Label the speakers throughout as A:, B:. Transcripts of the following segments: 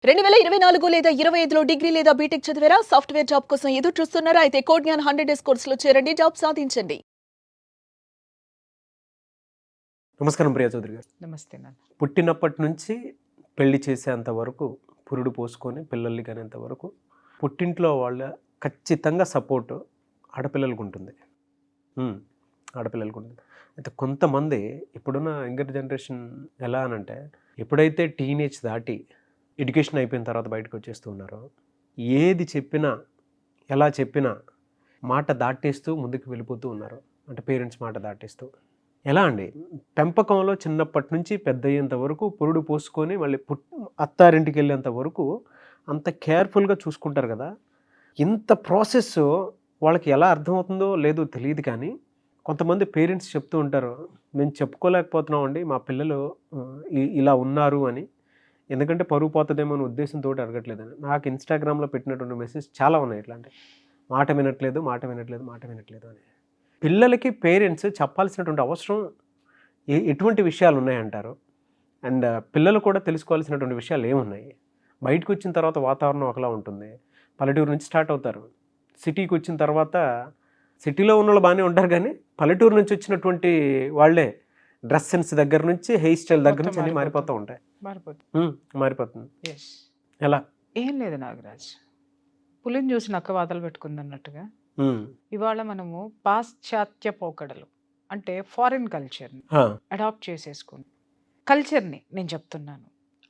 A: 2024 లేదా 25లో డిగ్రీ లేదా బీటెక్ చదివారా? సాఫ్ట్‌వేర్ జాబ్ కోసం ఎదురు చూస్తున్నారా? అయితే కోడ్ జ్ఞాన్ 100 డేస్ కోర్సులో చేరండి. జాబ్ సాధించండి.
B: నమస్కారం ప్రియా చౌదరి గారు.
C: నమస్తే నాన్న.
B: పుట్టినప్పటి నుంచి పెళ్లి చేసేంత వరకు, పురుడు పోసుకొని పిల్లల్ని కనేంత వరకు పుట్టింట్లో వాళ్ళ ఖచ్చితంగా సపోర్ట్ ఆడపిల్లలకు ఉంటుంది. ఆడపిల్లలకు ఉంటుంది. అయితే కొంతమంది ఇప్పుడున్న యంగర్ జనరేషన్ ఎలా అనంటే, ఎప్పుడైతే టీనేజ్ దాటి ఎడ్యుకేషన్ అయిపోయిన తర్వాత బయటకు వచ్చేస్తూ ఉన్నారో, ఏది చెప్పినా ఎలా చెప్పినా మాట దాటేస్తూ ముందుకు వెళ్ళిపోతూ ఉన్నారు. అంటే పేరెంట్స్ మాట దాటేస్తూ ఎలా అండి, పెంపకంలో చిన్నప్పటి నుంచి పెద్ద అయ్యేంత వరకు పురుడు పోసుకొని మళ్ళీ అత్తారింటికి వెళ్ళేంత వరకు అంత కేర్ఫుల్గా చూసుకుంటారు కదా. ఇంత ప్రాసెస్ వాళ్ళకి ఎలా అర్థమవుతుందో లేదో తెలియదు, కానీ కొంతమంది పేరెంట్స్ చెప్తూ ఉంటారు, మేము చెప్పుకోలేకపోతున్నాం అండి మా పిల్లలు ఇలా ఉన్నారు అని. ఎందుకంటే పరువు పోతుందేమో అనే ఉద్దేశంతో అడగట్లేదని. నాకు ఇన్స్టాగ్రామ్లో పెట్టినటువంటి మెసేజ్ చాలా ఉన్నాయి ఇట్లాంటి, మాట వినట్లేదు అని. పిల్లలకి పేరెంట్స్ చెప్పాల్సినటువంటి అవసరం ఎటువంటి విషయాలు ఉన్నాయంటారు? అండ్ పిల్లలు కూడా తెలుసుకోవాల్సినటువంటి విషయాలు ఏమున్నాయి? బయటకు వచ్చిన తర్వాత వాతావరణం ఒకలా ఉంటుంది. పల్లెటూరు నుంచి స్టార్ట్ అవుతారు, సిటీకి వచ్చిన తర్వాత సిటీలో ఉన్న వాళ్ళు బాగానే ఉంటారు, కానీ పల్లెటూరు నుంచి వచ్చినటువంటి వాళ్ళే డ్రెస్ సెన్స్ దగ్గర నుంచి హెయిర్ స్టైల్ దగ్గర నుంచి అన్నీ మారిపోతూ ఉంటాయి. మారిపోతుంది. ఎలా?
C: ఏం లేదు నాగరాజ్, పులిని చూసి నక్క వాతలు పెట్టుకుంది అన్నట్టుగా ఇవాళ మనము పాశ్చాత్య పోకడలు అంటే ఫారిన్ కల్చర్ని అడాప్ట్ చేసేసుకుని కల్చర్ని నేను చెప్తున్నాను.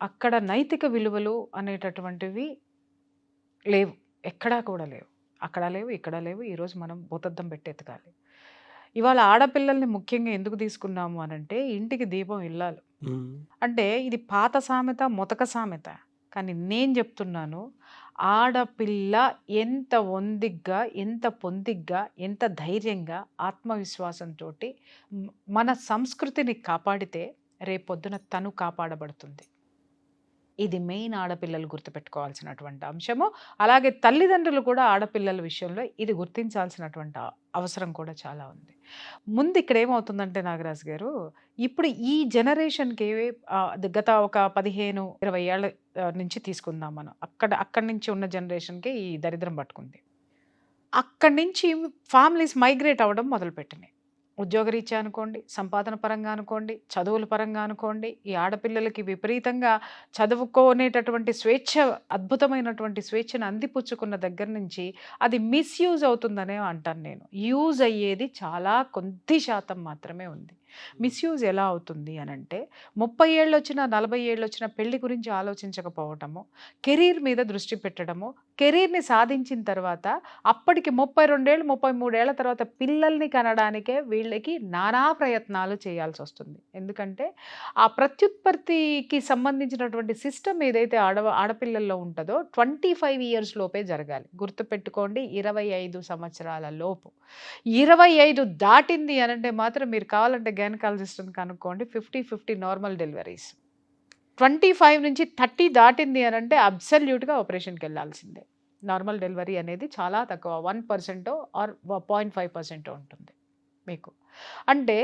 C: అక్కడ నైతిక విలువలు అనేటటువంటివి లేవు, ఎక్కడా కూడా లేవు. అక్కడ లేవు, ఇక్కడ లేవు. ఈరోజు మనం భూతద్దం పెట్టి ఎతకాలి. ఇవాళ ఆడపిల్లల్ని ముఖ్యంగా ఎందుకు తీసుకున్నాము అనంటే, ఇంటికి దీపం ఇల్లాలు అంటే ఇది పాత సామెత, మొతక సామెత. కానీ నేను చెప్తున్నాను, ఆడపిల్ల ఎంత ఒందిగ్గా, ఎంత పొందిగ్గా, ఎంత ధైర్యంగా, ఆత్మవిశ్వాసంతో మన సంస్కృతిని కాపాడితే రేపొద్దున తను కాపాడబడుతుంది. ఇది మెయిన్ ఆడపిల్లలు గుర్తుపెట్టుకోవాల్సినటువంటి అంశము. అలాగే తల్లిదండ్రులు కూడా ఆడపిల్లల విషయంలో ఇది గుర్తించాల్సినటువంటి అవసరం కూడా చాలా ఉంది. ముందు ఇక్కడ ఏమవుతుందంటే నాగరాజు గారు, ఇప్పుడు ఈ జనరేషన్కి గత ఒక 15-20 ఏళ్ళ నుంచి తీసుకుందాం మనం. అక్కడి నుంచి ఉన్న జనరేషన్కి ఈ దరిద్రం పట్టుకుంది. అక్కడి నుంచి ఫ్యామిలీస్ మైగ్రేట్ అవ్వడం మొదలుపెట్టినాయి. ఉద్యోగరీత్యా అనుకోండి, సంపాదన పరంగా అనుకోండి, చదువుల పరంగా అనుకోండి. ఈ ఆడపిల్లలకి విపరీతంగా చదువుకోనేటటువంటి స్వేచ్ఛ, అద్భుతమైనటువంటి స్వేచ్ఛను అందిపుచ్చుకున్న దగ్గర నుంచి అది మిస్యూజ్ అవుతుందనే అంటాను నేను. యూజ్ అయ్యేది చాలా కొద్ది శాతం మాత్రమే ఉంది. మిస్యూజ్ ఎలా అవుతుంది అనంటే, 30 ఏళ్ళు వచ్చినా 40 ఏళ్ళు వచ్చినా పెళ్లి గురించి ఆలోచించకపోవటము, కెరీర్ మీద దృష్టి పెట్టడము, కెరీర్ని సాధించిన తర్వాత అప్పటికి 32 ఏళ్ళు 33 ఏళ్ల తర్వాత పిల్లల్ని కనడానికే వీళ్ళకి నానా ప్రయత్నాలు చేయాల్సి వస్తుంది. ఎందుకంటే ఆ ప్రత్యుత్పత్తికి సంబంధించినటువంటి సిస్టమ్ ఏదైతే ఆడపిల్లల్లో ఉంటుందో 25 ఇయర్స్ లోపే జరగాలి. గుర్తుపెట్టుకోండి, 25 సంవత్సరాల లోపు. 25 దాటింది అనంటే మాత్రం మీరు కావాలంటే గైనకాలజిస్ట్ని కనుక్కోండి, 50-50 నార్మల్ డెలివరీస్. 25 నుంచి 30 దాటింది అనంటే అబ్సల్యూట్గా ఆపరేషన్కి వెళ్ళాల్సిందే. నార్మల్ డెలివరీ అనేది చాలా తక్కువ, 1% ఆర్ 0.5% ఉంటుంది మీకు. అంటే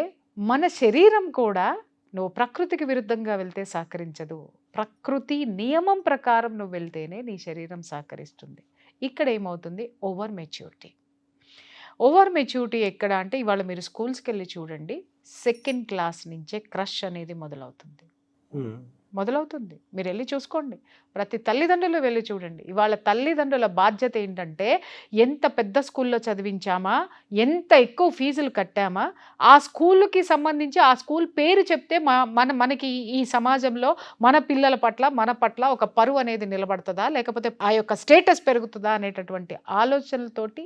C: మన శరీరం కూడా నువ్వు ప్రకృతికి విరుద్ధంగా వెళ్తే సహకరించదు. ప్రకృతి నియమం ప్రకారం నువ్వు వెళ్తేనే నీ శరీరం సహకరిస్తుంది. ఇక్కడ ఏమవుతుంది, ఓవర్ మెచ్యూరిటీ ఎక్కడ అంటే, ఇవాళ మీరు స్కూల్స్కి వెళ్ళి చూడండి, 2nd క్లాస్ నుంచే క్రష్ అనేది మొదలవుతుంది. మీరు వెళ్ళి చూసుకోండి, ప్రతి తల్లిదండ్రులు వెళ్ళి చూడండి. ఇవాళ తల్లిదండ్రుల బాధ్యత ఏంటంటే, ఎంత పెద్ద స్కూల్లో చదివించామా, ఎంత ఎక్కువ ఫీజులు కట్టామా, ఆ స్కూల్కి సంబంధించి ఆ స్కూల్ పేరు చెప్తే మనకి ఈ సమాజంలో మన పిల్లల పట్ల, మన పట్ల ఒక పరువు అనేది నిలబడుతుందా, లేకపోతే ఆ యొక్క స్టేటస్ పెరుగుతుందా అనేటటువంటి ఆలోచనలతోటి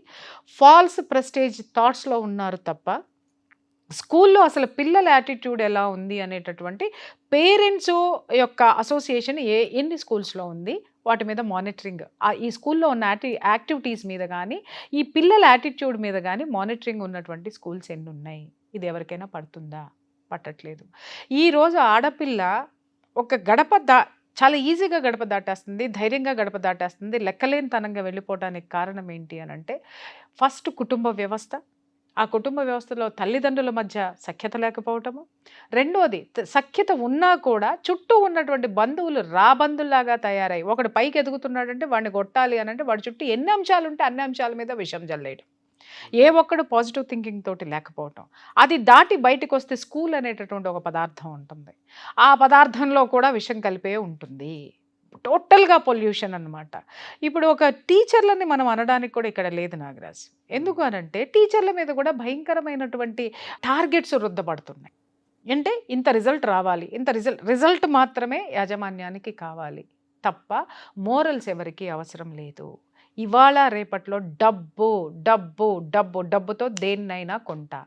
C: ఫాల్స్ ప్రెస్టేజ్ థాట్స్లో ఉన్నారు తప్ప, స్కూల్లో అసలు పిల్లల యాటిట్యూడ్ ఎలా ఉంది అనేటటువంటి పేరెంట్స్ యొక్క అసోసియేషన్ ఎన్ని స్కూల్స్లో ఉంది, వాటి మీద మానిటరింగ్, ఈ స్కూల్లో ఉన్న యాక్టివిటీస్ మీద కానీ, ఈ పిల్లల యాటిట్యూడ్ మీద కానీ మానిటరింగ్ ఉన్నటువంటి స్కూల్స్ ఎన్ని ఉన్నాయి? ఇది ఎవరికైనా పడుతుందా? పట్టట్లేదు. ఈరోజు ఆడపిల్ల ఒక చాలా ఈజీగా గడప దాటేస్తుంది, ధైర్యంగా గడప దాటేస్తుంది, లెక్కలేనితనంగా వెళ్ళిపోవడానికి కారణం ఏంటి అని అంటే, ఫస్ట్ కుటుంబ వ్యవస్థ, ఆ కుటుంబ వ్యవస్థలో తల్లిదండ్రుల మధ్య సఖ్యత లేకపోవటము. రెండోది సఖ్యత ఉన్నా కూడా చుట్టూ ఉన్నటువంటి బంధువులు రాబందుల్లాగా తయారై ఒకడు పైకి ఎదుగుతున్నాడంటే వాడిని కొట్టాలి అని అంటే వాడి చుట్టూ ఎన్ని అంశాలు ఉంటే అన్ని అంశాల మీద విషం జల్లేయడం. ఏ ఒక్కడు పాజిటివ్ థింకింగ్ తోటి లేకపోవటం. అది దాటి బయటకు వస్తే స్కూల్ అనేటటువంటి ఒక పదార్థం ఉంటుంది. ఆ పదార్థంలో కూడా విషం కలిపే ఉంటుంది. టోటల్గా పొల్యూషన్ అన్నమాట. ఇప్పుడు ఒక టీచర్లని మనం అనడానికి కూడా ఇక్కడ లేదు నాగరాజ్. ఎందుకు అనంటే టీచర్ల మీద కూడా భయంకరమైనటువంటి టార్గెట్స్ రుద్దబడుతున్నాయి. అంటే ఇంత రిజల్ట్ రావాలి, ఇంత రిజల్ట్ మాత్రమే యాజమాన్యానికి కావాలి తప్ప మోరల్స్ ఎవరికి అవసరం లేదు. ఇవాళ రేపట్లో డబ్బు డబ్బు డబ్బు డబ్బుతో దేన్నైనా కొంటా,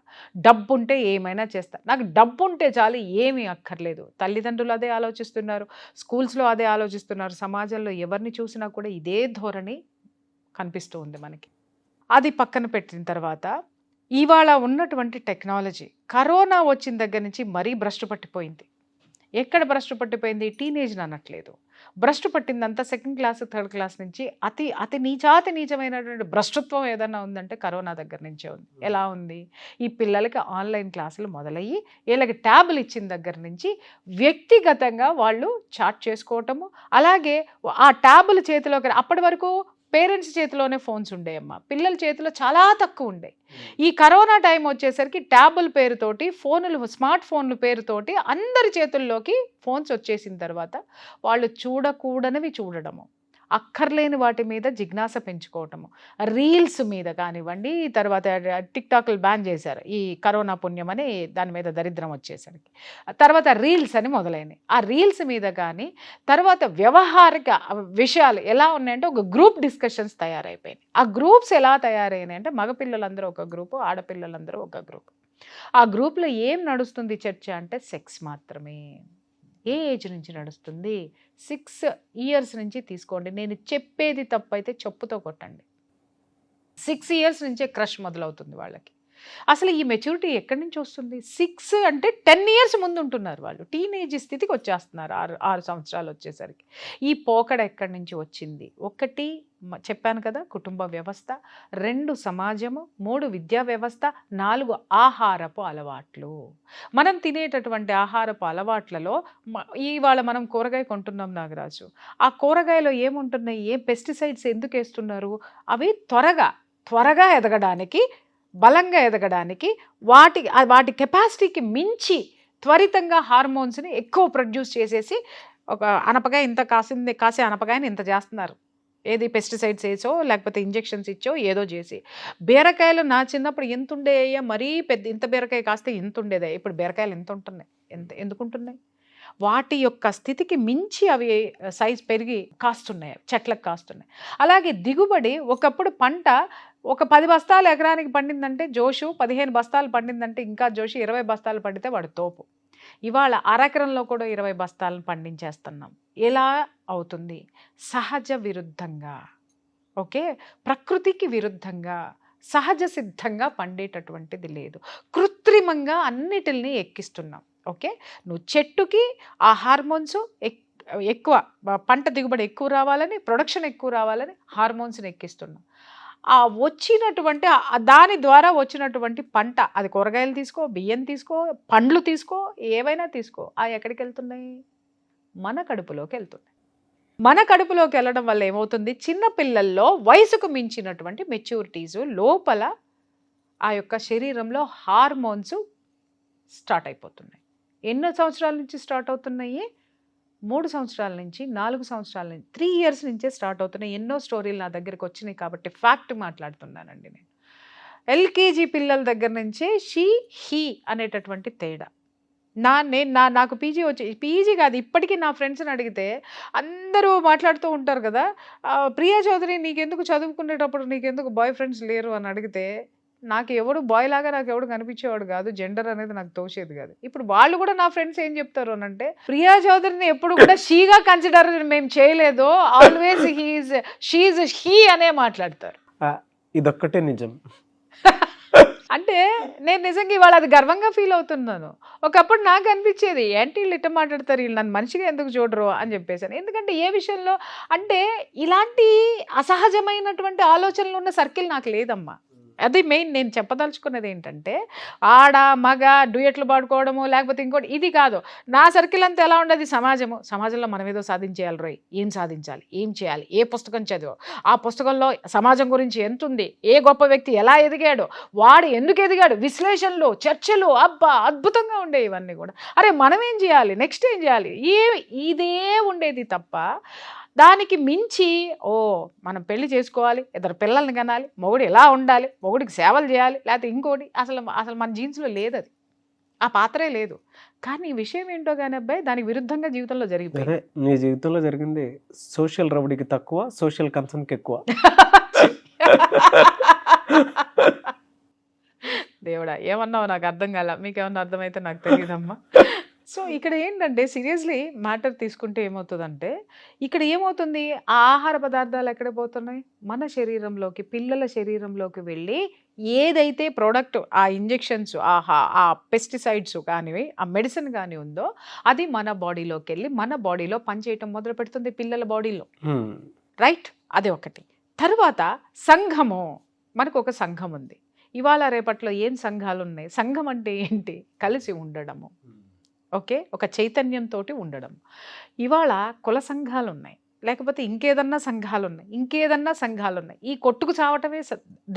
C: డబ్బు ఉంటే ఏమైనా చేస్తా, నాకు డబ్బు ఉంటే చాలు, ఏమీ అక్కర్లేదు. తల్లిదండ్రులు అదే ఆలోచిస్తున్నారు, స్కూల్స్లో అదే ఆలోచిస్తున్నారు, సమాజంలో ఎవరిని చూసినా కూడా ఇదే ధోరణి కనిపిస్తూ ఉంది మనకి. అది పక్కన పెట్టిన తర్వాత ఇవాళ ఉన్నటువంటి టెక్నాలజీ కరోనా వచ్చిన దగ్గర నుంచి మరీ భ్రష్టు పట్టిపోయింది. ఎక్కడ భ్రష్టు పట్టిపోయింది? టీనేజ్ అనట్లేదు, భ్రష్టు పట్టిందంతా సెకండ్ క్లాస్ థర్డ్ క్లాస్ నుంచి. అతి అతి నీచమైనటువంటి భ్రష్టత్వం ఏదన్నా ఉందంటే కరోనా దగ్గర నుంచే ఉంది. ఎలా ఉంది? ఈ పిల్లలకి ఆన్లైన్ క్లాసులు మొదలయ్యి వీళ్ళకి ట్యాబులు ఇచ్చిన దగ్గర నుంచి వ్యక్తిగతంగా వాళ్ళు చాట్ చేసుకోవటము, అలాగే ఆ ట్యాబుల చేతిలోకి అప్పటి వరకు పేరెంట్స్ చేతిలోనే ఫోన్స్ ఉండేయమ్మా, పిల్లల చేతిలో చాలా తక్కువ ఉండే. ఈ కరోనా టైం వచ్చేసరికి ట్యాబుల పేరుతోటి ఫోన్లు, స్మార్ట్ ఫోన్ల పేరుతోటి అందరి చేతుల్లోకి ఫోన్స్ వచ్చేసిన తర్వాత వాళ్ళు చూడకూడనివి చూడడము, అక్కర్లేని వాటి మీద జిజ్ఞాస పెంచుకోవటము, రీల్స్ మీద కానివ్వండి, తర్వాత టిక్టాక్లు బ్యాన్ చేశారు ఈ కరోనా పుణ్యం అని, దాని మీద దరిద్రం వచ్చేసరికి తర్వాత రీల్స్ అని మొదలైనవి. ఆ రీల్స్ మీద కానీ తర్వాత వ్యవహారిక విషయాలు ఎలా ఉన్నాయంటే ఒక గ్రూప్ డిస్కషన్స్ తయారైపోయినాయి. ఆ గ్రూప్స్ ఎలా తయారైనాయి అంటే మగపిల్లలందరూ ఒక గ్రూపు, ఆడపిల్లలందరూ ఒక గ్రూప్. ఆ గ్రూప్లో ఏం నడుస్తుంది చర్చ అంటే సెక్స్ మాత్రమే. ఏ ఏజ్ నుంచి నడుస్తుంది? 6 years నుంచి తీసుకోండి. నేను చెప్పేది తప్పైతే చెప్పుతో కొట్టండి. 6 years నుంచే క్రష్ మొదలవుతుంది వాళ్ళకి. అసలు ఈ మెచ్యూరిటీ ఎక్కడి నుంచి వస్తుంది? 6 అంటే 10 years ముందు ఉంటున్నారు వాళ్ళు, టీనేజ్ స్థితికి వచ్చేస్తున్నారు 6 సంవత్సరాలు వచ్చేసరికి. ఈ పోకడ ఎక్కడి నుంచి వచ్చింది? 1 చెప్పాను కదా కుటుంబ వ్యవస్థ, 2 సమాజము, 3 విద్యా వ్యవస్థ, 4 ఆహారపు అలవాట్లు. మనం తినేటటువంటి ఆహారపు అలవాట్లలో ఇవాళ మనం కూరగాయ కొంటున్నాం నాగరాజు, ఆ కూరగాయలో ఏముంటున్నాయి, ఏ పెస్టిసైడ్స్ ఎందుకు వేస్తున్నారు? అవి త్వరగా ఎదగడానికి, బలంగా ఎదగడానికి, వాటి కెపాసిటీకి మించి త్వరితంగా హార్మోన్స్ని ఎక్కువ ప్రొడ్యూస్ చేసేసి ఒక అనపకాయ ఇంత కాసే అనపకాయని ఇంత చేస్తున్నారు. ఏది పెస్టిసైడ్స్ వేసో లేకపోతే ఇంజెక్షన్స్ ఇచ్చో ఏదో చేసి. బీరకాయలు నా చిన్నప్పుడు ఎంత ఉండేయ్యా, మరీ పెద్ద ఇంత బీరకాయ కాస్తే ఎంత ఉండేదే, ఇప్పుడు బీరకాయలు ఎంత ఉంటున్నాయి, ఎందుకుంటున్నాయి? వాటి యొక్క స్థితికి మించి అవి సైజ్ పెరిగి కాస్తున్నాయి, చెట్లకు కాస్తున్నాయి. అలాగే దిగుబడి, ఒకప్పుడు పంట ఒక 10 బస్తాలు ఎకరానికి పండిందంటే జోషు, 15 బస్తాలు పండిందంటే ఇంకా జోషు, 20 బస్తాలు పండితే వాడు తోపు. ఇవాళ అరెకరంలో కూడా 20 బస్తాలను పండించేస్తున్నాం. ఎలా అవుతుంది? సహజ విరుద్ధంగా, ఓకే, ప్రకృతికి విరుద్ధంగా, సహజ సిద్ధంగా పండేటటువంటిది లేదు, కృత్రిమంగా అన్నిటిని ఎక్కిస్తున్నాం. ఓకే, నువ్వు చెట్టుకి ఆ హార్మోన్స్ ఎక్కువ, పంట దిగుబడి ఎక్కువ రావాలని, ప్రొడక్షన్ ఎక్కువ రావాలని హార్మోన్స్ని ఎక్కిస్తున్నాం. ఆ వచ్చినటువంటి దాని ద్వారా వచ్చినటువంటి పంట, అది కూరగాయలు తీసుకో, బియ్యం తీసుకో, పండ్లు తీసుకో, ఏవైనా తీసుకో, ఎక్కడికి వెళ్తున్నాయి? మన కడుపులోకి వెళ్తున్నాయి. మన కడుపులోకి వెళ్ళడం వల్ల ఏమవుతుంది? చిన్న పిల్లల్లో వయసుకు మించినటువంటి మెచ్యూరిటీసు లోపల ఆ యొక్క శరీరంలో హార్మోన్స్ స్టార్ట్ అయిపోతున్నాయి. ఎన్నో సంవత్సరాల నుంచి స్టార్ట్ అవుతున్నాయి? 3 సంవత్సరాల నుంచి, 4 సంవత్సరాల నుంచి, 3 years నుంచే స్టార్ట్ అవుతున్నాయి. ఎన్నో స్టోరీలు నా దగ్గరికి వచ్చినాయి కాబట్టి ఫ్యాక్ట్ మాట్లాడుతున్నానండి నేను. ఎల్కేజీ పిల్లల దగ్గర నుంచే హీ అనేటటువంటి తేడా. నాకు పీజీ కాదు, ఇప్పటికీ నా ఫ్రెండ్స్ని అడిగితే అందరూ మాట్లాడుతూ ఉంటారు కదా, ప్రియా చౌదరి నీకెందుకు చదువుకునేటప్పుడు నీకెందుకు బాయ్ ఫ్రెండ్స్ లేరు అని అడిగితే, నాకు ఎవడు బాయ్ లాగా నాకు ఎవడు కనిపించేవాడు కాదు, జెండర్ అనేది నాకు తోచేది కాదు. ఇప్పుడు వాళ్ళు కూడా నా ఫ్రెండ్స్ ఏం చెప్తారు అని అంటే, ప్రియా చౌదరిని ఎప్పుడు కూడా షీగా కన్సిడర్ మేము చేయలేదు, ఆల్వేస్ షీఈ్ హీ అనే మాట్లాడతారు.
B: ఇదొక్కటే నిజం.
C: అంటే నేను నిజంగా ఇవాళ అది గర్వంగా ఫీల్ అవుతున్నాను. ఒకప్పుడు నాకు అనిపించేది, ఏంటి వీళ్ళు ఇట్ట మాట్లాడతారు, వీళ్ళు నన్ను మనిషిగా ఎందుకు చూడరు అని చెప్పేసాను. ఎందుకంటే ఏ విషయంలో అంటే ఇలాంటి అసహజమైనటువంటి ఆలోచనలు ఉన్న సర్కిల్ నాకు లేదమ్మా. అది మెయిన్ నేను చెప్పదలుచుకున్నది ఏంటంటే ఆడ మగ డ్యూయట్లు పాడుకోవడము లేకపోతే ఇంకోటి ఇది కాదు. నా సర్కిల్ అంతా ఎలా ఉండదు, సమాజంలో మనం ఏదో సాధించేయాలి రోయ్, ఏం సాధించాలి, ఏం చేయాలి, ఏ పుస్తకం చదివో, ఆ పుస్తకంలో సమాజం గురించి ఎంత ఉంది, ఏ గొప్ప వ్యక్తి ఎలా ఎదిగాడు, వాడు ఎందుకు ఎదిగాడు, విశ్లేషణలు, చర్చలు, అబ్బా అద్భుతంగా ఉండేవి ఇవన్నీ కూడా. అరే మనం ఏం చేయాలి, నెక్స్ట్ ఏం చేయాలి, ఇదే ఉండేది తప్ప దానికి మించి మనం పెళ్లి చేసుకోవాలి, ఇద్దరు పిల్లల్ని కనాలి, మొగుడు ఎలా ఉండాలి, మొగుడికి సేవలు చేయాలి, లేకపోతే ఇంకోటి అసలు మన జీన్స్లో లేదు, అది ఆ పాత్రే లేదు. కానీ ఈ విషయం ఏంటో కానీ అబ్బాయి దానికి విరుద్ధంగా జీవితంలో జరిగిపోయింది.
B: నీ జీవితంలో జరిగింది సోషల్ రౌడీకి తక్కువ, సోషల్ కన్సర్న్కి ఎక్కువ.
C: దేవుడా ఏమన్నావు నాకు అర్థం కాల, మీకేమన్నా అర్థమైతే నాకు తెలియదమ్మా. సో ఇక్కడ ఏంటంటే సీరియస్లీ మ్యాటర్ తీసుకుంటే ఏమవుతుందంటే ఇక్కడ ఏమవుతుంది, ఆ ఆహార పదార్థాలు ఎక్కడ పోతున్నాయి, మన శరీరంలోకి, పిల్లల శరీరంలోకి వెళ్ళి ఏదైతే ప్రోడక్ట్, ఆ ఇంజెక్షన్స్, ఆ పెస్టిసైడ్స్ కానీ, ఆ మెడిసిన్ కానీ ఉందో అది మన బాడీలోకి వెళ్ళి మన బాడీలో పనిచేయటం మొదలు పెడుతుంది పిల్లల బాడీలో. రైట్, అదే ఒకటి. తర్వాత సంఘము, మనకు ఒక సంఘం ఉంది. ఇవాళ రేపట్లో ఏం సంఘాలు ఉన్నాయి, సంఘం అంటే ఏంటి, కలిసి ఉండడము, ఓకే, ఒక చైతన్యంతో ఉండడం. ఇవాళ కుల సంఘాలు ఉన్నాయి, లేకపోతే ఇంకేదన్నా సంఘాలు ఉన్నాయి, ఈ కొట్టుకు చావటమే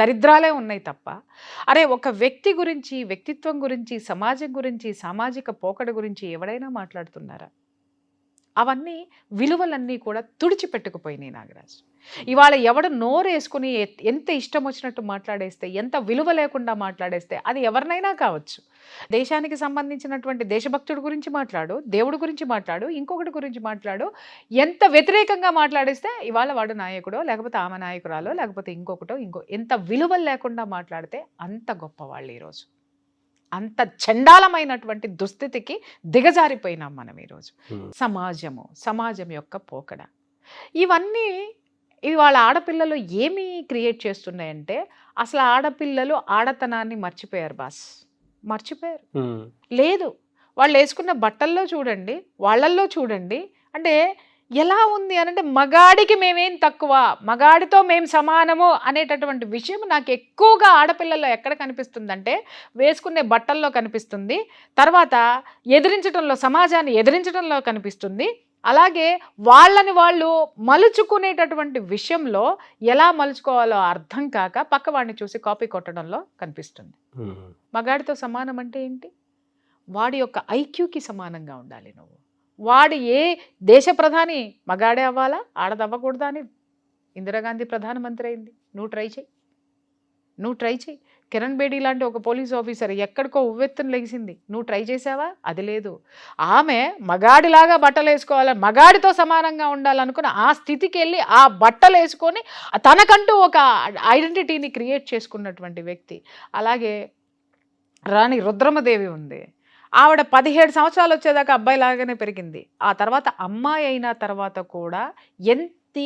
C: దరిద్రాలే ఉన్నాయి తప్ప అరే ఒక వ్యక్తి గురించి, వ్యక్తిత్వం గురించి, సమాజం గురించి, సామాజిక పోకడ గురించి ఎవడైనా మాట్లాడుతున్నారా? అవన్నీ విలువలన్నీ కూడా తుడిచిపెట్టుకుపోయినాయి నాగరాజ్. ఇవాళ ఎవడు నోరేసుకుని ఎంత ఇష్టం వచ్చినట్టు మాట్లాడేస్తే, ఎంత విలువ లేకుండా మాట్లాడేస్తే, అది ఎవరినైనా కావచ్చు. దేశానికి సంబంధించినటువంటి దేశభక్తుడి గురించి మాట్లాడు, దేవుడి గురించి మాట్లాడు, ఇంకొకటి గురించి మాట్లాడు, ఎంత వ్యతిరేకంగా మాట్లాడిస్తే ఇవాళ వాడు నాయకుడో లేకపోతే ఆమె నాయకురాలో లేకపోతే ఇంకొకటో ఎంత విలువలు లేకుండా మాట్లాడితే అంత గొప్పవాళ్ళు ఈరోజు. అంత చండాలమైనటువంటి దుస్థితికి దిగజారిపోయినాం మనం ఈరోజు. సమాజం యొక్క పోకడ, ఇవన్నీ ఇవాళ ఆడపిల్లలు ఏమి క్రియేట్ చేస్తున్నాయంటే అసలు ఆడపిల్లలు ఆడతనాన్ని మర్చిపోయారు బాస్, మర్చిపోయారు. లేదు, వాళ్ళు వేసుకున్న బట్టల్లో చూడండి, వాళ్ళల్లో చూడండి, అంటే ఎలా ఉంది అని అంటే మగాడికి మేమేం తక్కువ, మగాడితో మేము సమానము అనేటటువంటి విషయం నాకు ఎక్కువగా ఆడపిల్లల్లో ఎక్కడ కనిపిస్తుందంటే వేసుకునే బట్టల్లో కనిపిస్తుంది, తర్వాత ఎదిరించడంలో, సమాజాన్ని ఎదిరించడంలో కనిపిస్తుంది, అలాగే వాళ్ళని వాళ్ళు మలుచుకునేటటువంటి విషయంలో ఎలా మలుచుకోవాలో అర్థం కాక పక్కవాడిని చూసి కాపీ కొట్టడంలో కనిపిస్తుంది. మగాడితో సమానం అంటే ఏంటి, వాడి యొక్క ఐక్యూకి సమానంగా ఉండాలి నువ్వు. వాడు ఏ దేశ ప్రధాని మగాడే అవ్వాలా, ఆడదవ్వకూడదా అని ఇందిరాగాంధీ ప్రధానమంత్రి అయింది. నువ్వు ట్రై చేయి. కిరణ్ బేడీ లాంటి ఒక పోలీస్ ఆఫీసర్ ఎక్కడికో ఉవ్వెత్తున లెగిసింది, నువ్వు ట్రై చేసావా? అది లేదు. ఆమె మగాడిలాగా బట్టలు వేసుకోవాలని, మగాడితో సమానంగా ఉండాలనుకుని ఆ స్థితికి వెళ్ళి ఆ బట్టలు వేసుకొని తనకంటూ ఒక ఐడెంటిటీని క్రియేట్ చేసుకున్నటువంటి వ్యక్తి. అలాగే రాణి రుద్రమదేవి ఉంది, ఆవిడ 17 సంవత్సరాలు వచ్చేదాకా అబ్బాయి లాగానే పెరిగింది. ఆ తర్వాత అమ్మాయి అయిన తర్వాత కూడా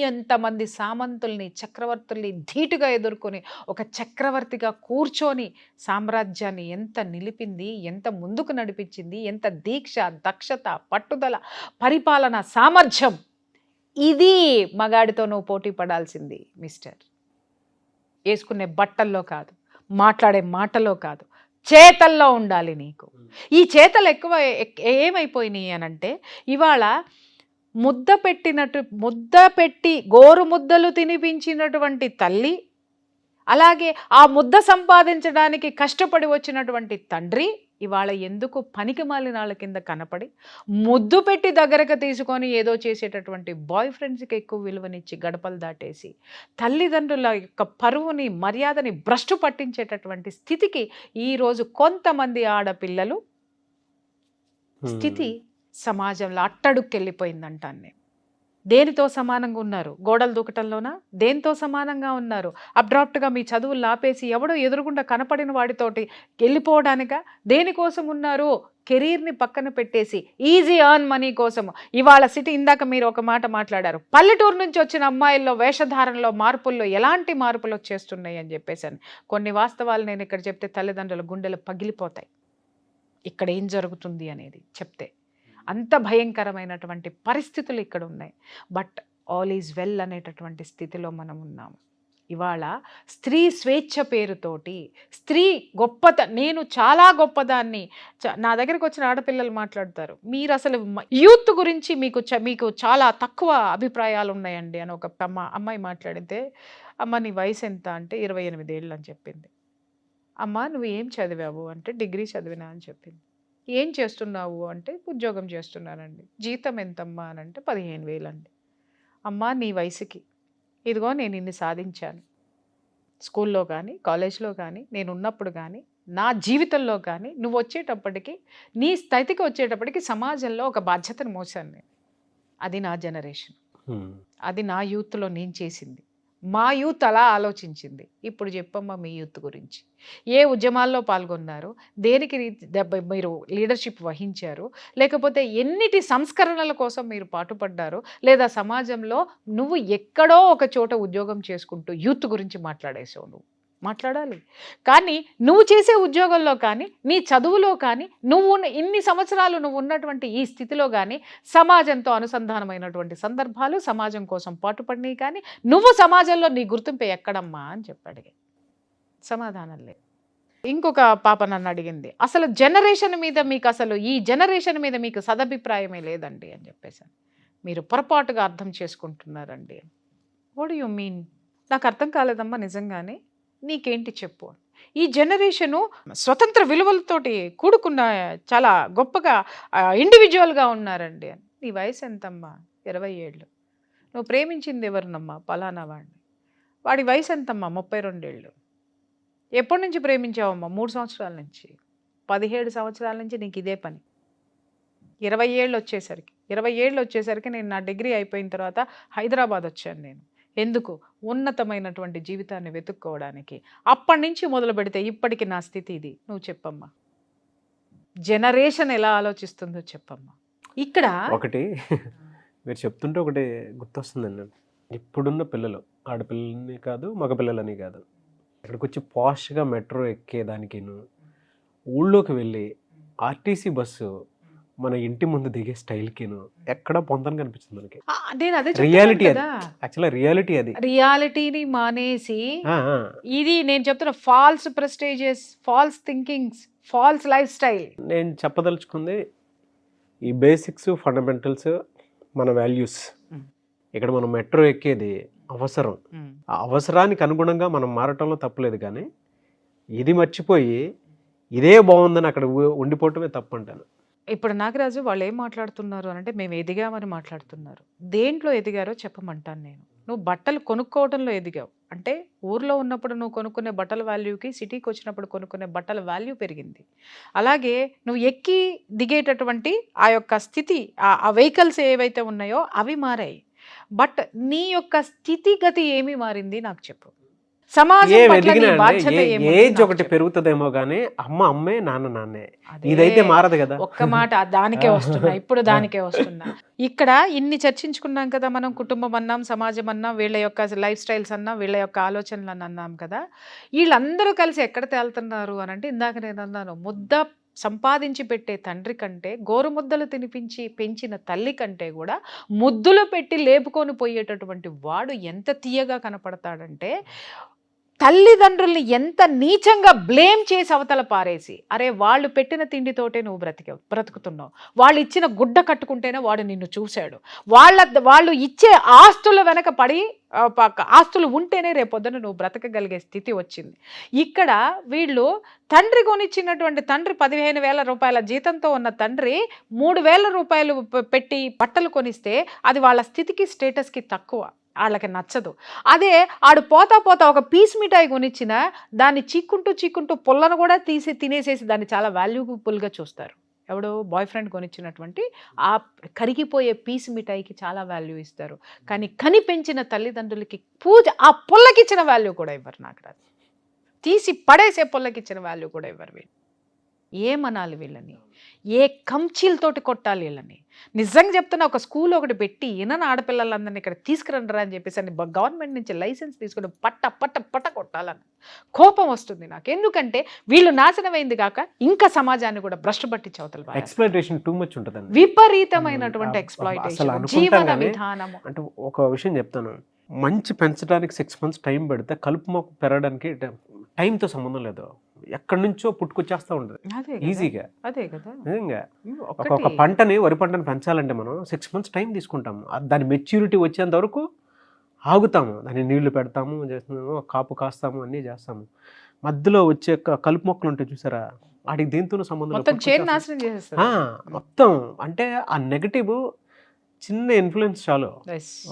C: ఎంతమంది సామంతుల్ని, చక్రవర్తుల్ని ధీటుగా ఎదుర్కొని ఒక చక్రవర్తిగా కూర్చొని సామ్రాజ్యాన్ని ఎంత నిలిపింది, ఎంత ముందుకు నడిపించింది, ఎంత దీక్ష, దక్షత, పట్టుదల, పరిపాలన సామర్థ్యం. ఇది మగాడితో నువ్వు పోటీ పడాల్సింది మిస్టర్. వేసుకునే బట్టల్లో కాదు, మాట్లాడే మాటలో కాదు, చేతల్లో ఉండాలి నీకు. ఈ చేతలు ఎక్కువ ఏమైపోయినాయి అనంటే ఇవాళ ముద్ద పెట్టి గోరు ముద్దలు తినిపించినటువంటి తల్లి, అలాగే ఆ ముద్ద సంపాదించడానికి కష్టపడి వచ్చినటువంటి తండ్రి ఇవాళ ఎందుకు పనికి మాలినాళ్ళ కింద కనపడి ముద్దు పెట్టి దగ్గరకు తీసుకొని ఏదో చేసేటటువంటి బాయ్ ఫ్రెండ్స్కి ఎక్కువ విలువనిచ్చి గడపలు దాటేసి తల్లిదండ్రుల యొక్క పరువుని, మర్యాదని భ్రష్టు పట్టించేటటువంటి స్థితికి ఈరోజు కొంతమంది ఆడపిల్లలు స్థితి సమాజంలో అట్టడుక్కెళ్ళిపోయిందంటాను నేను. దేనితో సమానంగా ఉన్నారు, గోడలు దూకటంలోనా? దేనితో సమానంగా ఉన్నారు? అబ్రాప్ట్గా మీ చదువులు ఆపేసి ఎవడో ఎదురుగుండా కనపడిన వాడితోటి వెళ్ళిపోవడానిక? దేనికోసం ఉన్నారు? కెరీర్ని పక్కన పెట్టేసి ఈజీ ఎర్న్ మనీ కోసము. ఇవాళ సిటీ, ఇందాక మీరు ఒక మాట మాట్లాడారు, పల్లెటూరు నుంచి వచ్చిన అమ్మాయిల్లో వేషధారణలో మార్పుల్లో ఎలాంటి మార్పులు వచ్చేస్తున్నాయి అని చెప్పేసాను. కొన్ని వాస్తవాలు నేను ఇక్కడ చెప్తే తల్లిదండ్రుల గుండెలు పగిలిపోతాయి, ఇక్కడ ఏం జరుగుతుంది అనేది చెప్తే. అంత భయంకరమైనటువంటి పరిస్థితులు ఇక్కడ ఉన్నాయి. బట్ ఆల్ ఈజ్ వెల్ అనేటటువంటి స్థితిలో మనం ఉన్నాము. ఇవాళ స్త్రీ స్వేచ్ఛ పేరుతోటి స్త్రీ నేను చాలా గొప్పదాన్ని. నా దగ్గరికి వచ్చిన ఆడపిల్లలు మాట్లాడతారు, మీరు అసలు యూత్ గురించి మీకు చాలా తక్కువ అభిప్రాయాలు ఉన్నాయండి అని ఒక అమ్మాయి మాట్లాడితే, అమ్మ నీ వయసు ఎంత అంటే 28 ఏళ్ళు అని చెప్పింది. అమ్మ నువ్వు ఏం చదివావు అంటే డిగ్రీ చదివినా అని చెప్పింది. ఏం చేస్తున్నావు అంటే ఉద్యోగం చేస్తున్నానండి. జీతం ఎంతమ్మా అని అంటే 15,000 అండి. అమ్మ నీ వయసుకి ఇదిగో నేను ఇన్ని సాధించాను, స్కూల్లో కానీ కాలేజ్లో కానీ నేను ఉన్నప్పుడు కానీ నా జీవితంలో కానీ నువ్వు వచ్చేటప్పటికి నీ స్థితికి వచ్చేటప్పటికి సమాజంలో ఒక బాధ్యతను మోసాను నేను. అది నా జనరేషన్, అది నా యూత్లో నేను చేసింది. మా యూత్ అలా ఆలోచించింది. ఇప్పుడు చెప్పమ్మా మీ యూత్ గురించి. ఏ ఉద్యమాల్లో పాల్గొన్నారు, దేనికి మీరు లీడర్షిప్ వహించారు, లేకపోతే ఎన్నిటి సంస్కరణల కోసం మీరు పాటుపడ్డారు, లేదా సమాజంలో నువ్వు ఎక్కడో ఒక చోట ఉద్యోగం చేసుకుంటూ యూత్ గురించి మాట్లాడేసావు. నువ్వు మాట్లాడాలి. కానీ నువ్వు చేసే ఉద్యోగంలో కానీ నీ చదువులో కానీ నువ్వు ఇన్ని సంవత్సరాలు నువ్వు ఉన్నటువంటి ఈ స్థితిలో కానీ సమాజంతో అనుసంధానమైనటువంటి సందర్భాలు, సమాజం కోసం పాటుపడినవి కానీ నువ్వు సమాజంలో నీ గుర్తింపు ఎక్కడమ్మా అని చెప్పాడు. సమాధానం లేదు. ఇంకొక పాప నన్ను అడిగింది, అసలు జనరేషన్ మీద మీకు అసలు ఈ జనరేషన్ మీద మీకు సదభిప్రాయమే లేదండి అని చెప్పేసాను. మీరు పొరపాటుగా అర్థం చేసుకుంటున్నారండి. What you mean? నాకు అర్థం కాలేదమ్మా నిజంగానే, నీకేంటి చెప్పు. ఈ జనరేషను స్వతంత్ర విలువలతోటి కూడుకున్న చాలా గొప్పగా ఇండివిజువల్గా ఉన్నారండి అని. నీ వయసు ఎంతమ్మా? 20 ఏళ్ళు. నువ్వు ప్రేమించింది ఎవరినమ్మా? పలానా వాడిని. వాడి వయసు ఎంతమ్మా? 32 ఏళ్ళు. ఎప్పటి నుంచి ప్రేమించావమ్మా? 3 సంవత్సరాల నుంచి. 17 సంవత్సరాల నుంచి నీకు ఇదే పని. 20 ఏళ్ళు వచ్చేసరికి నేను నా డిగ్రీ అయిపోయిన తర్వాత హైదరాబాద్ వచ్చాను నేను. ఎందుకు? ఉన్నతమైనటువంటి జీవితాన్ని వెతుక్కోవడానికి. అప్పటి నుంచి మొదలు పెడితే ఇప్పటికి నా స్థితి ఇది. నువ్వు చెప్పమ్మా, జనరేషన్ ఎలా ఆలోచిస్తుందో చెప్పమ్మా. ఇక్కడ
B: ఒకటి మీరు చెప్తుంటే ఒకటి గుర్తొస్తుందండి. ఇప్పుడున్న పిల్లలు, ఆడపిల్లలని కాదు మగపిల్లలని కాదు, ఇక్కడికి వచ్చి పాష్గా మెట్రో ఎక్కేదానికిను, ఊళ్ళోకి వెళ్ళి ఆర్టీసీ బస్సు మన ఇంటి ముందు దిగే స్టైల్కిను ఎక్కడ పొందని కనిపిస్తుంది మనకి.
C: నేను అదే
B: రియాలిటీ అది, యాక్చువల్గా రియాలిటీ అది. రియాలిటీని
C: మానేసి ఇది నేను చెప్తున్న false prestiges, false thinkings, false life style.
B: నేను చెప్పదలుచుకుంది ఈ బేసిక్స్, ఫండమెంటల్స్, మన వాల్యూస్. ఇక్కడ మనం మెట్రో ఎక్కేది అవసరం. ఆ అవసరానికి అనుగుణంగా మనం మారటంలో తప్పులేదు, కానీ ఇది మర్చిపోయి ఇదే బాగుందని అక్కడ ఉండిపోవటమే తప్పు అంటాను.
C: ఇప్పుడు నాగరాజు వాళ్ళు ఏం మాట్లాడుతున్నారు అంటే మేము ఎదిగామని మాట్లాడుతున్నారు. దేంట్లో ఎదిగారో చెప్పమంటాను నేను. నువ్వు బట్టలు కొనుక్కోవడంలో ఎదిగావు అంటే ఊర్లో ఉన్నప్పుడు నువ్వు కొనుక్కునే బట్టల వాల్యూకి సిటీకి వచ్చినప్పుడు కొనుక్కునే బట్టల వాల్యూ పెరిగింది. అలాగే నువ్వు ఎక్కి దిగేటటువంటి ఆ యొక్క స్థితి, ఆ వెహికల్స్ ఏవైతే ఉన్నాయో అవి మారాయి. బట్ నీ యొక్క స్థితిగతి ఏమి మారింది నాకు చెప్పు.
B: ఏజ్ ఒకటి పెరుగుతుందేమో కానీ అమ్మే నాన్న నాన్నే, ఇదైతే మారదు కదా.
C: ఒక్క మాట దానికే వస్తున్నా, ఇప్పుడు దానికే వస్తున్నా. ఇక్కడ ఇన్ని చర్చించుకున్నాం కదా మనం, కుటుంబం అన్నాం, సమాజం అన్నాం, వీళ్ళ యొక్క లైఫ్ స్టైల్స్ అన్నాం, వీళ్ళ యొక్క ఆలోచనలు అని అన్నాం కదా. వీళ్ళందరూ కలిసి ఎక్కడ తేలుతున్నారు అని అంటే, ఇందాక నేను అన్నాను, ముద్ద సంపాదించి పెట్టే తండ్రి కంటే, గోరుముద్దలు తినిపించి పెంచిన తల్లి కంటే కూడా ముద్దులు పెట్టి లేపుకొని పోయేటటువంటి వాడు ఎంత తీయగా కనపడతాడంటే, తల్లిదండ్రుల్ని ఎంత నీచంగా బ్లేమ్ చేసి అవతల పారేసి, అరే వాళ్ళు పెట్టిన తిండితోటే నువ్వు బ్రతుకుతున్నావు, వాళ్ళు ఇచ్చిన గుడ్డ కట్టుకుంటేనే వాడు నిన్ను చూశాడు, వాళ్ళు ఇచ్చే ఆస్తుల వెనక పడి, ఆస్తులు ఉంటేనే రేపొద్దున నువ్వు బ్రతకగలిగే స్థితి వచ్చింది. ఇక్కడ వీళ్ళు తండ్రి కొనిచ్చినటువంటి తండ్రి 15,000 రూపాయల జీతంతో ఉన్న తండ్రి 3,000 రూపాయలు పెట్టి బట్టలు కొనిస్తే అది వాళ్ళ స్థితికి, స్టేటస్కి తక్కువ, వాళ్ళకి నచ్చదు. అదే ఆడు పోతా ఒక పీస్ మిఠాయి కొనిచ్చిన దాన్ని చీక్కుంటూ పుల్లను కూడా తీసి తినేసేసి దాన్ని చాలా వాల్యూబుల్గా చూస్తారు. ఎవడో బాయ్ ఫ్రెండ్ కొనిచ్చినటువంటి ఆ కరిగిపోయే పీస్ మిఠాయికి చాలా వాల్యూ ఇస్తారు. కానీ కని పెంచిన తల్లిదండ్రులకి ఆ పుల్లకిచ్చిన వాల్యూ కూడా ఇవ్వరు. నాకు రాదు, తీసి పడేసే పుల్లకిచ్చిన వాల్యూ కూడా ఇవ్వరు. వీళ్ళు ఏమనాలి వీళ్ళని? ఏ కంచీలతోటి కొట్టాలి వీళ్ళని? నిజంగా చెప్తున్నా, ఒక స్కూల్ ఒకటి పెట్టి ఈయన ఆడపిల్లలందరినీ ఇక్కడ తీసుకురండరా అని చెప్పేసి అని గవర్నమెంట్ నుంచి లైసెన్స్ తీసుకుని పట్ట కొట్టాలని కోపం వస్తుంది నాకు. ఎందుకంటే వీళ్ళు నాశనమైంది కాక ఇంకా సమాజాన్ని కూడా భ్రష్టు పట్టించి అవతల
B: ఎక్స్‌ప్లాయిటేషన్ టూ మచ్ ఉంటుంది,
C: విపరీతమైనటువంటి ఎక్స్‌ప్లాయిటేషన్ జీవన విధానము.
B: అంటే ఒక విషయం చెప్తాను, మంచి పెంచడానికి 6 months టైం పెడితే కలుపు మొక్క పెరగడానికి టైంతో సంబంధం లేదు, ఎక్కడి నుంచో పుట్టుకొచ్చేస్తూ ఉంటుంది
C: అదే
B: ఈజీగా.
C: అదే కదా.
B: నిజంగా ఒక పంటని, వరి పంటని పెంచాలంటే మనం 6 months టైం తీసుకుంటాము. దాని మెచ్యూరిటీ వచ్చేంత వరకు ఆగుతాము, దాన్ని నీళ్లు పెడతాము, చేస్తున్నాము, కాపు కాస్తాము, అన్నీ చేస్తాము. మధ్యలో వచ్చే కలుపు మొక్కలు ఉంటాయి చూసారా, వాటికి దేంతోనూ సంబంధం
C: మొత్తం
B: లేదు.
C: చైన్ నాశనం చేసేస్తారు.
B: మొత్తం అంటే ఆ నెగటివ్ చిన్న ఇన్ఫ్లుయెన్స్ చాలు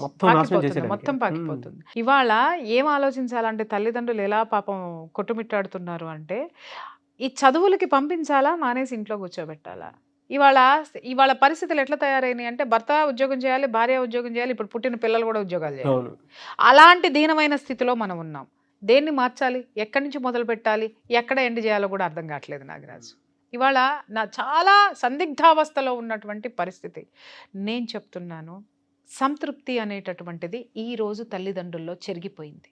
B: మొత్తం నాశనం
C: పాకిపోతుంది,
B: చేసేయడానికి.
C: మొత్తం పాకిపోతుంది. ఇవాళ ఏం ఆలోచించాలంటే తల్లిదండ్రులు ఎలా పాపం కొట్టుమిట్టాడుతున్నారు అంటే, ఈ చదువులకి పంపించాలా మానేసి ఇంట్లో కూర్చోబెట్టాలా? ఇవాళ పరిస్థితులు ఎట్లా తయారైనాయి అంటే, భర్త ఉద్యోగం చేయాలి, భార్య ఉద్యోగం చేయాలి, ఇప్పుడు పుట్టిన పిల్లలు కూడా ఉద్యోగాలు చేయాలి.
B: అవును.
C: అలాంటి దీనమైన స్థితిలో మనం ఉన్నాం. దేన్ని మార్చాలి, ఎక్కడి నుంచి మొదలు పెట్టాలి, ఎక్కడ ఎండ్ చేయాలో కూడా అర్థం కావట్లేదు నాగరాజు. ఇవాళ నా చాలా సందిగ్ధావస్థలో ఉన్నటువంటి పరిస్థితి. నేను చెప్తున్నాను, సంతృప్తి అనేటటువంటిది ఈరోజు తల్లిదండ్రుల్లో చెరిగిపోయింది.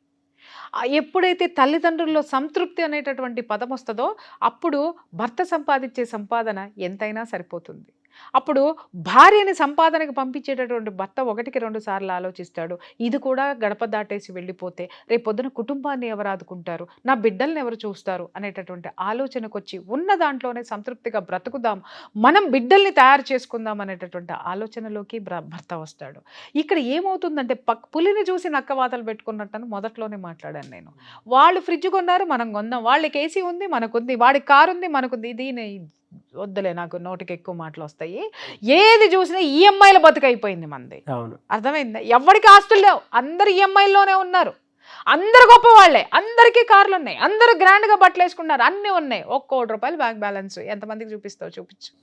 C: ఎప్పుడైతే తల్లిదండ్రుల్లో సంతృప్తి అనేటటువంటి పదం వస్తుందో, అప్పుడు భర్త సంపాదించే సంపాదన ఎంతైనా సరిపోతుంది. అప్పుడు భార్యని సంపాదనకు పంపించేటటువంటి భర్త 1-2 సార్లు ఆలోచిస్తాడు. ఇది కూడా గడప దాటేసి వెళ్ళిపోతే రేపొద్దున కుటుంబాన్ని ఎవరు ఆదుకుంటారు, నా బిడ్డల్ని ఎవరు చూస్తారు అనేటటువంటి ఆలోచనకు వచ్చి ఉన్న దాంట్లోనే సంతృప్తిగా బ్రతుకుదాం, మనం బిడ్డల్ని తయారు చేసుకుందాం అనేటటువంటి ఆలోచనలోకి భర్త వస్తాడు. ఇక్కడ ఏమవుతుందంటే, పులిని చూసి నక్కవాతలు పెట్టుకున్నట్టని మొదట్లోనే మాట్లాడాను నేను. వాళ్ళు ఫ్రిడ్జ్ కొన్నారు, మనం కొన్నాం. వాళ్ళకి ఏసీ ఉంది, మనకుంది. వాడికి కారు ఉంది, మనకుంది. ఇది వద్దులే, నాకు నోటికి ఎక్కువ మాటలు వస్తాయి. ఏది చూసినా ఈఎంఐల బతుకైపోయింది మంది. అర్థమైందా? ఎవరికి ఆస్తులు లేవు, అందరు ఈఎంఐల్లోనే ఉన్నారు. అందరు గొప్ప వాళ్ళే, అందరికీ కార్లు ఉన్నాయి, అందరూ గ్రాండ్గా బట్టలు వేసుకున్నారు, అన్నీ ఉన్నాయి. ₹1,00,00,000 బ్యాంక్ బ్యాలెన్స్. ఎంతమందికి చూపిస్తావు చూపించు.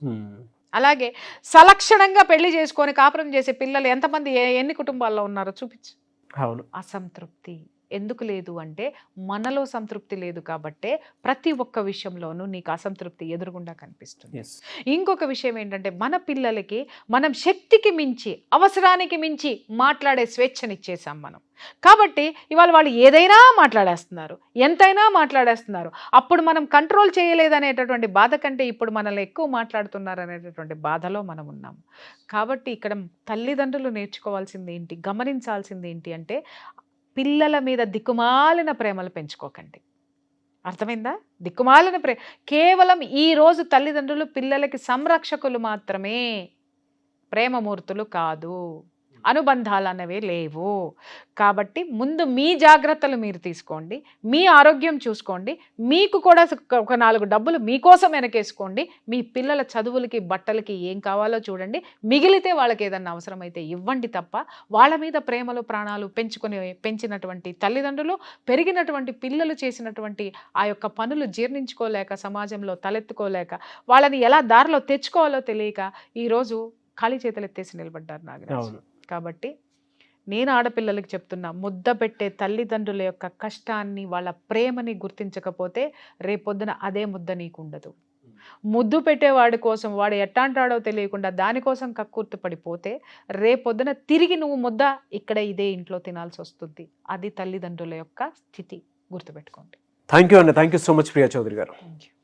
C: అలాగే సలక్షణంగా పెళ్లి చేసుకొని కాపురం చేసే పిల్లలు ఎంతమంది, ఎన్ని కుటుంబాల్లో ఉన్నారో చూపించు. అసంతృప్తి ఎందుకు లేదు అంటే, మనలో సంతృప్తి లేదు కాబట్టే ప్రతి ఒక్క విషయంలోనూ నీకు అసంతృప్తి ఎదురుగుండా కనిపిస్తుంది. ఇంకొక విషయం ఏంటంటే, మన పిల్లలకి మనం శక్తికి మించి, అవసరానికి మించి మాట్లాడే స్వేచ్ఛనిచ్చేసాం మనం. కాబట్టి ఇవాళ వాళ్ళు ఏదైనా మాట్లాడేస్తున్నారు, ఎంతైనా మాట్లాడేస్తున్నారు. అప్పుడు మనం కంట్రోల్ చేయలేదనేటటువంటి బాధ కంటే ఇప్పుడు మనల్ని ఎక్కువ మాట్లాడుతున్నారు అనేటటువంటి బాధలో మనం ఉన్నాము. కాబట్టి ఇక్కడ తల్లిదండ్రులు నేర్చుకోవాల్సింది ఏంటి, గమనించాల్సింది ఏంటి అంటే, పిల్లల మీద దిక్కుమాలిన ప్రేమలు పెంచుకోకండి. అర్థమైందా? దిక్కుమాలిన కేవలం ఈరోజు తల్లిదండ్రులు పిల్లలకి సంరక్షకులు మాత్రమే, ప్రేమమూర్తులు కాదు. అనుబంధాలు అనేవి లేవు. కాబట్టి ముందు మీ జాగ్రత్తలు మీరు తీసుకోండి, మీ ఆరోగ్యం చూసుకోండి, మీకు కూడా ఒక 4 డబ్బులు మీకోసం వెనకేసుకోండి. మీ పిల్లల చదువులకి, బట్టలకి ఏం కావాలో చూడండి. మిగిలితే వాళ్ళకి ఏదన్నా అవసరమైతే ఇవ్వండి తప్ప, వాళ్ళ మీద ప్రేమలు ప్రాణాలు పెంచినటువంటి తల్లిదండ్రులు, పెరిగినటువంటి పిల్లలు చేసినటువంటి ఆ యొక్క పనులు జీర్ణించుకోలేక, సమాజంలో తలెత్తుకోలేక, వాళ్ళని ఎలా దారిలో తెచ్చుకోవాలో తెలియక ఈరోజు ఖాళీ చేతులు ఎత్తేసి నిలబడ్డారు నాగరాజు. కాబట్టి నేను ఆడపిల్లలకి చెప్తున్నా, ముద్ద పెట్టే తల్లిదండ్రుల యొక్క కష్టాన్ని, వాళ్ళ ప్రేమని గుర్తించకపోతే రేపొద్దున అదే ముద్ద నీకు ఉండదు. ముద్దు పెట్టేవాడి కోసం వాడు ఎట్టాంటాడో తెలియకుండా దానికోసం కక్కుర్తి పడిపోతే రేపొద్దున తిరిగి నువ్వు ముద్ద ఇక్కడ ఇదే ఇంట్లో తినాల్సి వస్తుంది. అది తల్లిదండ్రుల యొక్క స్థితి, గుర్తుపెట్టుకోండి.
B: థ్యాంక్ యూ అండి. Thank you so much Priya Chaudhary గారు.
C: Thank you.